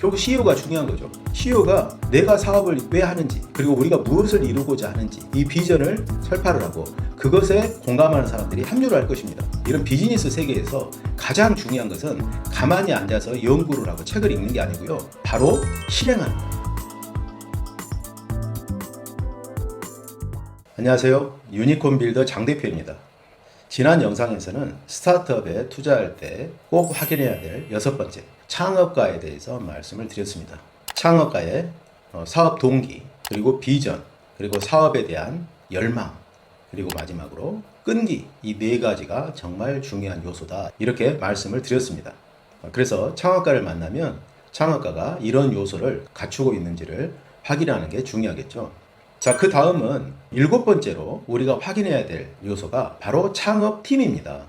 결국 CEO가 중요한 거죠. CEO가 내가 사업을 왜 하는지, 그리고 우리가 무엇을 이루고자 하는지 이 비전을 설파를 하고 그것에 공감하는 사람들이 합류를 할 것입니다. 이런 비즈니스 세계에서 가장 중요한 것은 가만히 앉아서 연구를 하고 책을 읽는 게 아니고요. 바로 실행하는 거예요. 안녕하세요. 유니콘 빌더 장 대표입니다. 지난 영상에서는 스타트업에 투자할 때 꼭 확인해야 될 6번째 창업가에 대해서 말씀을 드렸습니다. 창업가의 사업 동기, 그리고 비전, 그리고 사업에 대한 열망, 그리고 마지막으로 끈기, 이 4가지가 정말 중요한 요소다, 이렇게 말씀을 드렸습니다. 그래서 창업가를 만나면 창업가가 이런 요소를 갖추고 있는지를 확인하는 게 중요하겠죠. 자, 그 다음은 7번째로 우리가 확인해야 될 요소가 바로 창업팀입니다.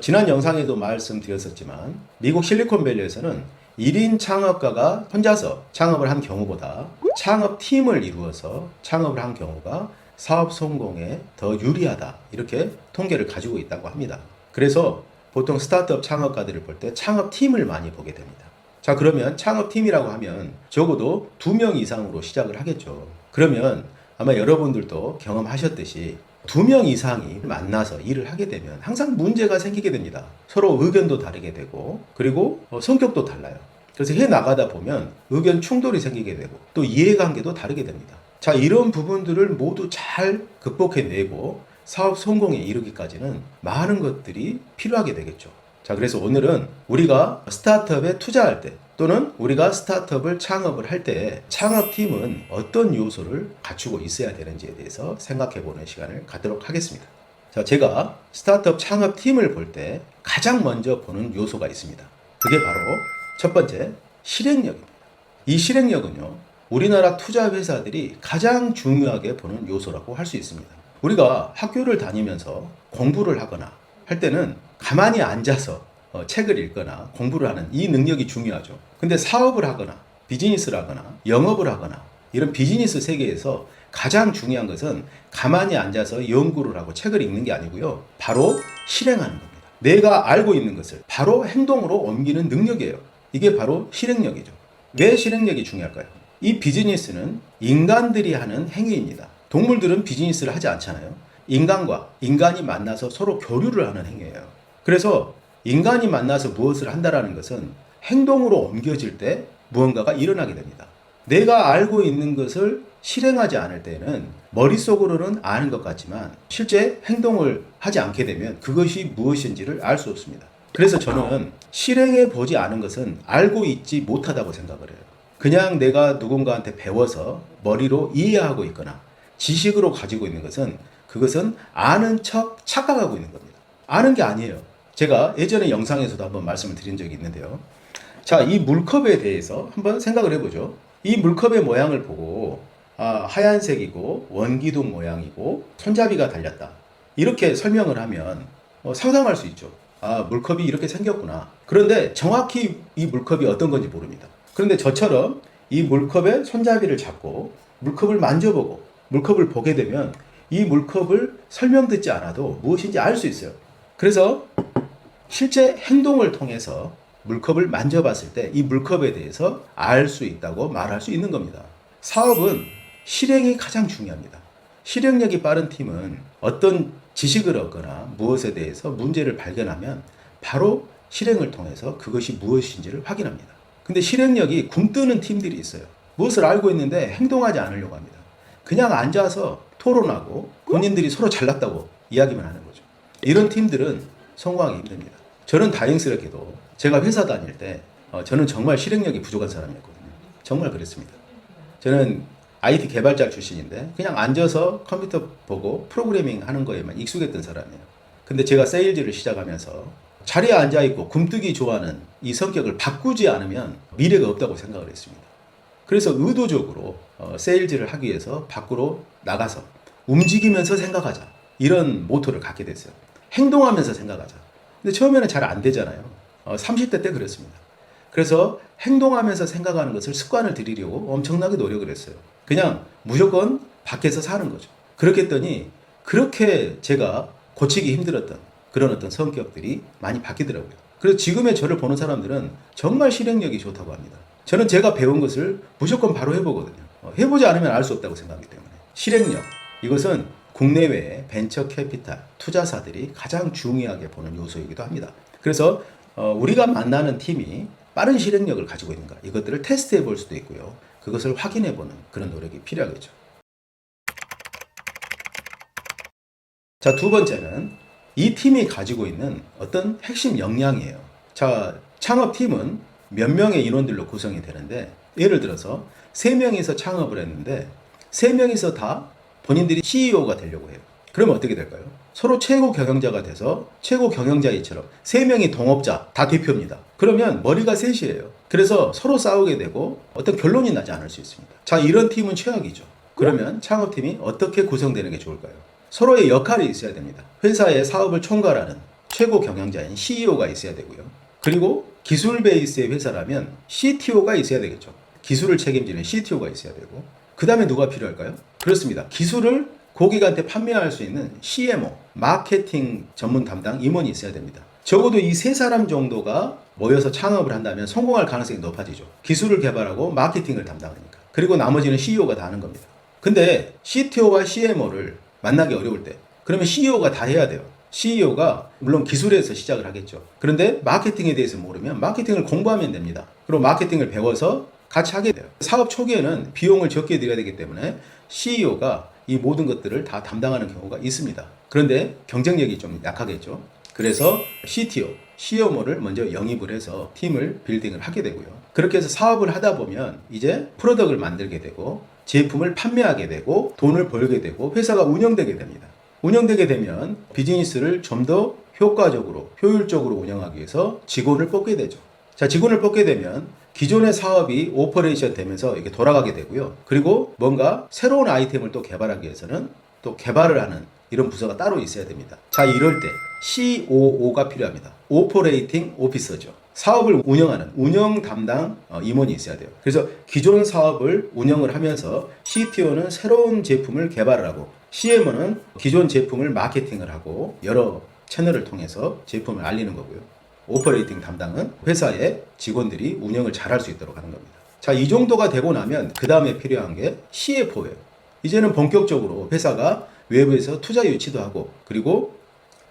지난 영상에도 말씀드렸었지만 미국 실리콘밸리에서는 1인 창업가가 혼자서 창업을 한 경우보다 창업팀을 이루어서 창업을 한 경우가 사업 성공에 더 유리하다, 이렇게 통계를 가지고 있다고 합니다. 그래서 보통 스타트업 창업가들을 볼 때 창업팀을 많이 보게 됩니다. 자, 그러면 창업팀이라고 하면 적어도 2명 이상으로 시작을 하겠죠. 그러면 아마 여러분들도 경험하셨듯이 2명 이상이 만나서 일을 하게 되면 항상 문제가 생기게 됩니다. 서로 의견도 다르게 되고, 그리고 성격도 달라요. 그래서 해 나가다 보면 의견 충돌이 생기게 되고, 또 이해관계도 다르게 됩니다. 자, 이런 부분들을 모두 잘 극복해내고 사업 성공에 이르기까지는 많은 것들이 필요하게 되겠죠. 자, 그래서 오늘은 우리가 스타트업에 투자할 때, 또는 우리가 스타트업을 창업을 할 때 창업팀은 어떤 요소를 갖추고 있어야 되는지에 대해서 생각해보는 시간을 갖도록 하겠습니다. 자, 제가 스타트업 창업팀을 볼 때 가장 먼저 보는 요소가 있습니다. 그게 바로 첫 번째, 실행력입니다. 이 실행력은요, 우리나라 투자 회사들이 가장 중요하게 보는 요소라고 할 수 있습니다. 우리가 학교를 다니면서 공부를 하거나 할 때는 가만히 앉아서 책을 읽거나 공부를 하는 이 능력이 중요하죠. 근데 사업을 하거나 비즈니스를 하거나 영업을 하거나 이런 비즈니스 세계에서 가장 중요한 것은 가만히 앉아서 연구를 하고 책을 읽는 게 아니고요, 바로 실행하는 겁니다. 내가 알고 있는 것을 바로 행동으로 옮기는 능력이에요. 이게 바로 실행력이죠. 왜 실행력이 중요할까요? 이 비즈니스는 인간들이 하는 행위입니다. 동물들은 비즈니스를 하지 않잖아요. 인간과 인간이 만나서 서로 교류를 하는 행위예요. 그래서 인간이 만나서 무엇을 한다라는 것은 행동으로 옮겨질 때 무언가가 일어나게 됩니다. 내가 알고 있는 것을 실행하지 않을 때는 머릿속으로는 아는 것 같지만 실제 행동을 하지 않게 되면 그것이 무엇인지를 알 수 없습니다. 그래서 저는 실행해 보지 않은 것은 알고 있지 못하다고 생각을 해요. 그냥 내가 누군가한테 배워서 머리로 이해하고 있거나 지식으로 가지고 있는 것은, 그것은 아는 척 착각하고 있는 겁니다. 아는 게 아니에요. 제가 예전에 영상에서도 한번 말씀을 드린 적이 있는데요. 자, 이 물컵에 대해서 한번 생각을 해보죠. 이 물컵의 모양을 보고 하얀색이고 원기둥 모양이고 손잡이가 달렸다, 이렇게 설명을 하면 상상할 수 있죠. 물컵이 이렇게 생겼구나. 그런데 정확히 이 물컵이 어떤 건지 모릅니다. 그런데 저처럼 이 물컵의 손잡이를 잡고 물컵을 만져보고 물컵을 보게 되면 이 물컵을 설명 듣지 않아도 무엇인지 알 수 있어요. 그래서 실제 행동을 통해서 물컵을 만져봤을 때 이 물컵에 대해서 알 수 있다고 말할 수 있는 겁니다. 사업은 실행이 가장 중요합니다. 실행력이 빠른 팀은 어떤 지식을 얻거나 무엇에 대해서 문제를 발견하면 바로 실행을 통해서 그것이 무엇인지를 확인합니다. 근데 실행력이 굼뜨는 팀들이 있어요. 무엇을 알고 있는데 행동하지 않으려고 합니다. 그냥 앉아서 토론하고 본인들이 서로 잘났다고 이야기만 하는 거죠. 이런 팀들은 성공하기 힘듭니다. 저는 다행스럽게도 제가 회사 다닐 때 저는 정말 실행력이 부족한 사람이었거든요. 정말 그랬습니다. 저는 IT 개발자 출신인데 그냥 앉아서 컴퓨터 보고 프로그래밍 하는 거에만 익숙했던 사람이에요. 근데 제가 세일즈를 시작하면서 자리에 앉아있고 굼뜨기 좋아하는 이 성격을 바꾸지 않으면 미래가 없다고 생각을 했습니다. 그래서 의도적으로 세일즈를 하기 위해서 밖으로 나가서 움직이면서 생각하자, 이런 모토를 갖게 됐어요. 행동하면서 생각하자. 근데 처음에는 잘 안 되잖아요. 30대 때 그랬습니다. 그래서 행동하면서 생각하는 것을 습관을 들이려고 엄청나게 노력을 했어요. 그냥 무조건 밖에서 사는 거죠. 그렇게 했더니 그렇게 제가 고치기 힘들었던 그런 어떤 성격들이 많이 바뀌더라고요. 그래서 지금의 저를 보는 사람들은 정말 실행력이 좋다고 합니다. 저는 제가 배운 것을 무조건 바로 해보거든요. 해보지 않으면 알 수 없다고 생각하기 때문에. 실행력. 이것은 국내외의 벤처 캐피탈 투자사들이 가장 중요하게 보는 요소이기도 합니다. 그래서 우리가 만나는 팀이 빠른 실행력을 가지고 있는가, 이것들을 테스트해 볼 수도 있고요. 그것을 확인해 보는 그런 노력이 필요하겠죠. 자, 두 번째는 이 팀이 가지고 있는 어떤 핵심 역량이에요. 자, 창업팀은 몇 명의 인원들로 구성이 되는데, 예를 들어서 3명이서 창업을 했는데 3명이서 다 본인들이 CEO가 되려고 해요. 그러면 어떻게 될까요? 서로 최고 경영자가 돼서 최고 경영자이처럼 3명이 동업자, 다 대표입니다. 그러면 머리가 셋이에요. 그래서 서로 싸우게 되고 어떤 결론이 나지 않을 수 있습니다. 자, 이런 팀은 최악이죠. 그러면 창업팀이 어떻게 구성되는 게 좋을까요? 서로의 역할이 있어야 됩니다. 회사의 사업을 총괄하는 최고 경영자인 CEO가 있어야 되고요. 그리고 기술 베이스의 회사라면 CTO가 있어야 되겠죠. 기술을 책임지는 CTO가 있어야 되고, 그 다음에 누가 필요할까요? 그렇습니다. 기술을 고객한테 판매할 수 있는 CMO, 마케팅 전문 담당 임원이 있어야 됩니다. 적어도 이 3사람 정도가 모여서 창업을 한다면 성공할 가능성이 높아지죠. 기술을 개발하고 마케팅을 담당하니까. 그리고 나머지는 CEO가 다 하는 겁니다. 근데 CTO와 CMO를 만나기 어려울 때, 그러면 CEO가 다 해야 돼요. CEO가 물론 기술에서 시작을 하겠죠. 그런데 마케팅에 대해서 모르면 마케팅을 공부하면 됩니다. 그리고 마케팅을 배워서 같이 하게 돼요. 사업 초기에는 비용을 적게 들여야 되기 때문에 CEO가 이 모든 것들을 다 담당하는 경우가 있습니다. 그런데 경쟁력이 좀 약하겠죠. 그래서 CTO, CMO를 먼저 영입을 해서 팀을 빌딩을 하게 되고요. 그렇게 해서 사업을 하다 보면 이제 프로덕트를 만들게 되고 제품을 판매하게 되고 돈을 벌게 되고 회사가 운영되게 됩니다. 운영되게 되면 비즈니스를 좀 더 효과적으로, 효율적으로 운영하기 위해서 직원을 뽑게 되죠. 자, 직원을 뽑게 되면 기존의 사업이 오퍼레이션 되면서 이게 돌아가게 되고요. 그리고 뭔가 새로운 아이템을 또 개발하기 위해서는 또 개발을 하는 이런 부서가 따로 있어야 됩니다. 자, 이럴 때 COO가 필요합니다. 오퍼레이팅 오피서죠. 사업을 운영하는 운영 담당 임원이 있어야 돼요. 그래서 기존 사업을 운영을 하면서 CTO는 새로운 제품을 개발을 하고 CMO는 기존 제품을 마케팅을 하고 여러 채널을 통해서 제품을 알리는 거고요. 오퍼레이팅 담당은 회사의 직원들이 운영을 잘할 수 있도록 하는 겁니다. 자, 이 정도가 되고 나면 그 다음에 필요한 게 CFO예요. 이제는 본격적으로 회사가 외부에서 투자 유치도 하고, 그리고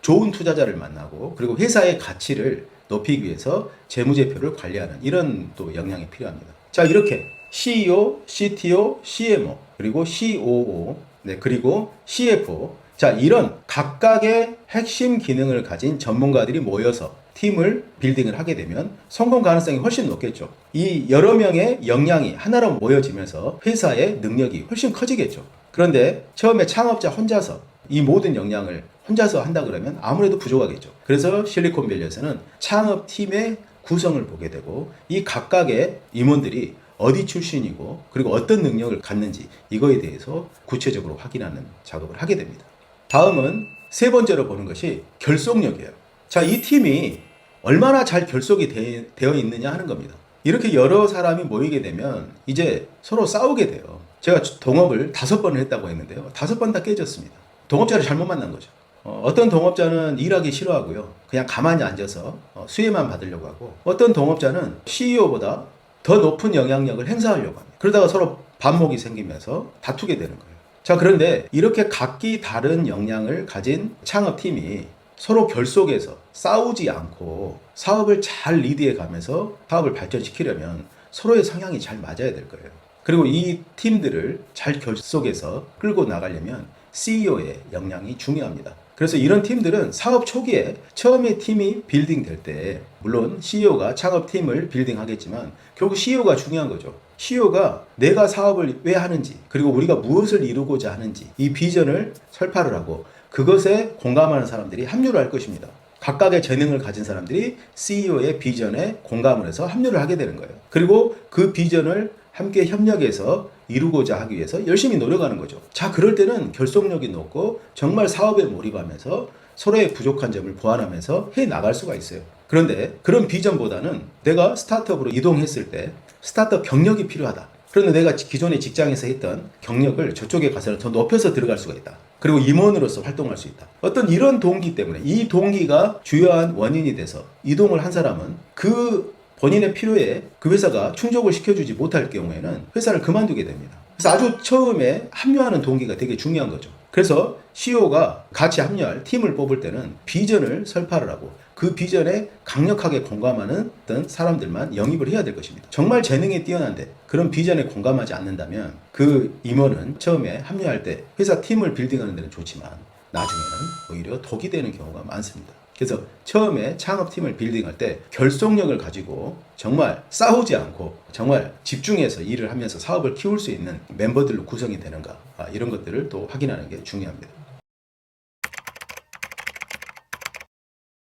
좋은 투자자를 만나고, 그리고 회사의 가치를 높이기 위해서 재무제표를 관리하는 이런 또 역량이 필요합니다. 자, 이렇게 CEO, CTO, CMO, 그리고 COO, 그리고 CFO. 자, 이런 각각의 핵심 기능을 가진 전문가들이 모여서 팀을 빌딩을 하게 되면 성공 가능성이 훨씬 높겠죠. 이 여러 명의 역량이 하나로 모여지면서 회사의 능력이 훨씬 커지겠죠. 그런데 처음에 창업자 혼자서 이 모든 역량을 혼자서 한다 그러면 아무래도 부족하겠죠. 그래서 실리콘밸리에서는 창업팀의 구성을 보게 되고 이 각각의 임원들이 어디 출신이고 그리고 어떤 능력을 갖는지 이거에 대해서 구체적으로 확인하는 작업을 하게 됩니다. 다음은 세 번째로 보는 것이 결속력이에요. 자, 이 팀이 얼마나 잘 결속이 되어 있느냐 하는 겁니다. 이렇게 여러 사람이 모이게 되면 이제 서로 싸우게 돼요. 제가 동업을 5번을 했다고 했는데요. 5번 다 깨졌습니다. 동업자를 잘못 만난 거죠. 어떤 동업자는 일하기 싫어하고요. 그냥 가만히 앉아서 수혜만 받으려고 하고, 어떤 동업자는 CEO보다 더 높은 영향력을 행사하려고 합니다. 그러다가 서로 반목이 생기면서 다투게 되는 거예요. 자, 그런데 이렇게 각기 다른 역량을 가진 창업팀이 서로 결속해서 싸우지 않고 사업을 잘 리드해 가면서 사업을 발전시키려면 서로의 성향이 잘 맞아야 될 거예요. 그리고 이 팀들을 잘 결속해서 끌고 나가려면 CEO의 역량이 중요합니다. 그래서 이런 팀들은 사업 초기에 처음에 팀이 빌딩 될 때 물론 CEO가 창업팀을 빌딩하겠지만 결국 CEO가 중요한 거죠. CEO가 내가 사업을 왜 하는지, 그리고 우리가 무엇을 이루고자 하는지 이 비전을 설파를 하고 그것에 공감하는 사람들이 합류를 할 것입니다. 각각의 재능을 가진 사람들이 CEO의 비전에 공감을 해서 합류를 하게 되는 거예요. 그리고 그 비전을 함께 협력해서 이루고자 하기 위해서 열심히 노력하는 거죠. 자, 그럴 때는 결속력이 높고 정말 사업에 몰입하면서 서로의 부족한 점을 보완하면서 해 나갈 수가 있어요. 그런데 그런 비전보다는 내가 스타트업으로 이동했을 때 스타트업 경력이 필요하다. 그런데 내가 기존의 직장에서 했던 경력을 저쪽에 가서는 더 높여서 들어갈 수가 있다. 그리고 임원으로서 활동할 수 있다. 어떤 이런 동기 때문에 이 동기가 주요한 원인이 돼서 이동을 한 사람은 그 본인의 필요에 그 회사가 충족을 시켜주지 못할 경우에는 회사를 그만두게 됩니다. 그래서 아주 처음에 합류하는 동기가 되게 중요한 거죠. 그래서 CEO가 같이 합류할 팀을 뽑을 때는 비전을 설파를 하고 그 비전에 강력하게 공감하는 어떤 사람들만 영입을 해야 될 것입니다. 정말 재능이 뛰어난데 그런 비전에 공감하지 않는다면 그 임원은 처음에 합류할 때 회사 팀을 빌딩하는 데는 좋지만 나중에는 오히려 독이 되는 경우가 많습니다. 그래서 처음에 창업팀을 빌딩할 때 결속력을 가지고 정말 싸우지 않고 정말 집중해서 일을 하면서 사업을 키울 수 있는 멤버들로 구성이 되는가, 이런 것들을 또 확인하는 게 중요합니다.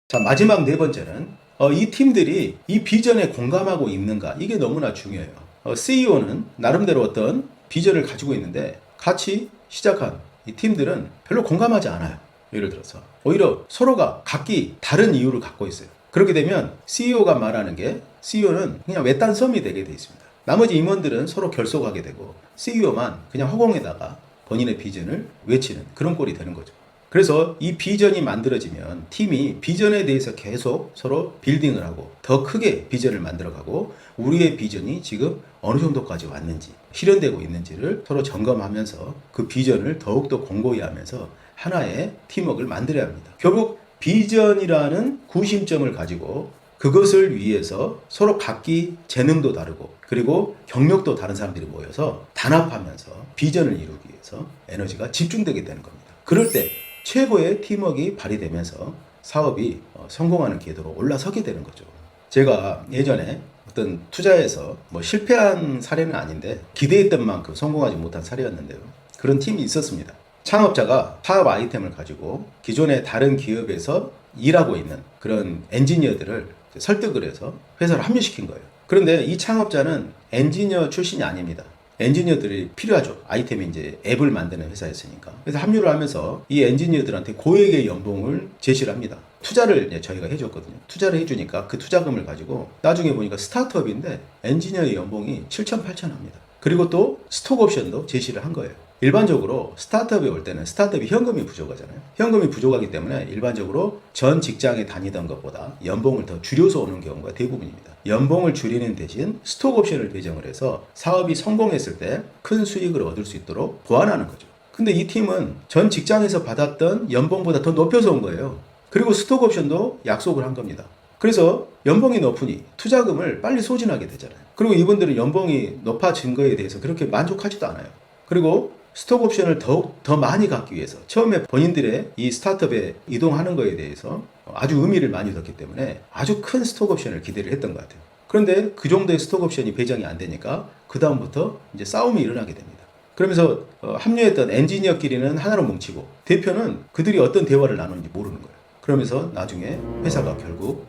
자, 마지막 네 번째는 이 팀들이 이 비전에 공감하고 있는가, 이게 너무나 중요해요. CEO는 나름대로 어떤 비전을 가지고 있는데 같이 시작한 이 팀들은 별로 공감하지 않아요. 예를 들어서 오히려 서로가 각기 다른 이유를 갖고 있어요. 그렇게 되면 CEO가 말하는 게 CEO는 그냥 외딴 섬이 되게 돼 있습니다. 나머지 임원들은 서로 결속하게 되고 CEO만 그냥 허공에다가 본인의 비전을 외치는 그런 꼴이 되는 거죠. 그래서 이 비전이 만들어지면 팀이 비전에 대해서 계속 서로 빌딩을 하고 더 크게 비전을 만들어가고 우리의 비전이 지금 어느 정도까지 왔는지 실현되고 있는지를 서로 점검하면서 그 비전을 더욱더 공고히 하면서 하나의 팀워크를 만들어야 합니다. 결국 비전이라는 구심점을 가지고 그것을 위해서 서로 각기 재능도 다르고 그리고 경력도 다른 사람들이 모여서 단합하면서 비전을 이루기 위해서 에너지가 집중되게 되는 겁니다. 그럴 때 최고의 팀워크가 발휘되면서 사업이 성공하는 궤도로 올라서게 되는 거죠. 제가 예전에 어떤 투자에서 실패한 사례는 아닌데 기대했던 만큼 성공하지 못한 사례였는데요. 그런 팀이 있었습니다. 창업자가 사업 아이템을 가지고 기존의 다른 기업에서 일하고 있는 그런 엔지니어들을 설득을 해서 회사를 합류시킨 거예요. 그런데 이 창업자는 엔지니어 출신이 아닙니다. 엔지니어들이 필요하죠. 아이템이 이제 앱을 만드는 회사였으니까. 그래서 합류를 하면서 이 엔지니어들한테 고액의 연봉을 제시를 합니다. 투자를 저희가 해줬거든요. 투자를 해주니까 그 투자금을 가지고 나중에 보니까 스타트업인데 엔지니어의 연봉이 7천, 8천 합니다. 그리고 또 스톡 옵션도 제시를 한 거예요. 일반적으로 스타트업에 올 때는 스타트업이 현금이 부족하잖아요. 현금이 부족하기 때문에 일반적으로 전 직장에 다니던 것보다 연봉을 더 줄여서 오는 경우가 대부분입니다. 연봉을 줄이는 대신 스톡 옵션을 배정을 해서 사업이 성공했을 때 큰 수익을 얻을 수 있도록 보완하는 거죠. 근데 이 팀은 전 직장에서 받았던 연봉보다 더 높여서 온 거예요. 그리고 스톡 옵션도 약속을 한 겁니다. 그래서 연봉이 높으니 투자금을 빨리 소진하게 되잖아요. 그리고 이분들은 연봉이 높아진 거에 대해서 그렇게 만족하지도 않아요. 그리고 스톡 옵션을 더욱 더 많이 갖기 위해서 처음에 본인들의 이 스타트업에 이동하는 거에 대해서 아주 의미를 많이 뒀기 때문에 아주 큰 스톡 옵션을 기대를 했던 것 같아요. 그런데 그 정도의 스톡 옵션이 배정이 안 되니까 그 다음부터 이제 싸움이 일어나게 됩니다. 그러면서 합류했던 엔지니어끼리는 하나로 뭉치고 대표는 그들이 어떤 대화를 나누는지 모르는 거예요. 그러면서 나중에 회사가 결국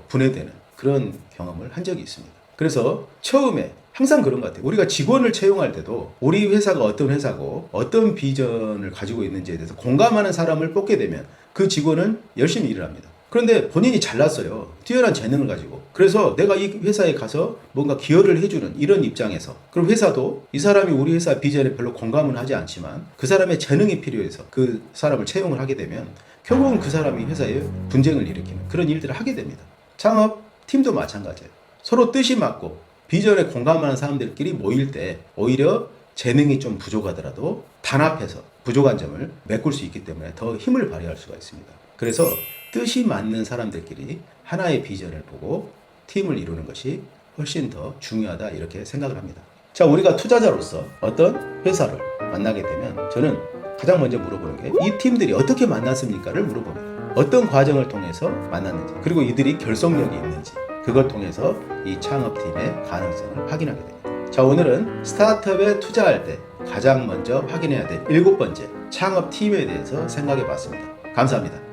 분해되는 그런 경험을 한 적이 있습니다. 그래서 처음에 항상 그런 것 같아요. 우리가 직원을 채용할 때도 우리 회사가 어떤 회사고 어떤 비전을 가지고 있는지에 대해서 공감하는 사람을 뽑게 되면 그 직원은 열심히 일을 합니다. 그런데 본인이 잘났어요. 뛰어난 재능을 가지고. 그래서 내가 이 회사에 가서 뭔가 기여를 해주는 이런 입장에서 그럼 회사도 이 사람이 우리 회사 비전에 별로 공감은 하지 않지만 그 사람의 재능이 필요해서 그 사람을 채용을 하게 되면 결국은 그 사람이 회사에 분쟁을 일으키는 그런 일들을 하게 됩니다. 창업 팀도 마찬가지예요. 서로 뜻이 맞고 비전에 공감하는 사람들끼리 모일 때 오히려 재능이 좀 부족하더라도 단합해서 부족한 점을 메꿀 수 있기 때문에 더 힘을 발휘할 수가 있습니다. 그래서 뜻이 맞는 사람들끼리 하나의 비전을 보고 팀을 이루는 것이 훨씬 더 중요하다 이렇게 생각을 합니다. 자, 우리가 투자자로서 어떤 회사를 만나게 되면 저는 가장 먼저 물어보는 게 이 팀들이 어떻게 만났습니까를 물어봅니다. 어떤 과정을 통해서 만났는지 그리고 이들이 결속력이 있는지 그걸 통해서 이 창업팀의 가능성을 확인하게 됩니다. 자, 오늘은 스타트업에 투자할 때 가장 먼저 확인해야 될 7번째 창업팀에 대해서 생각해 봤습니다. 감사합니다.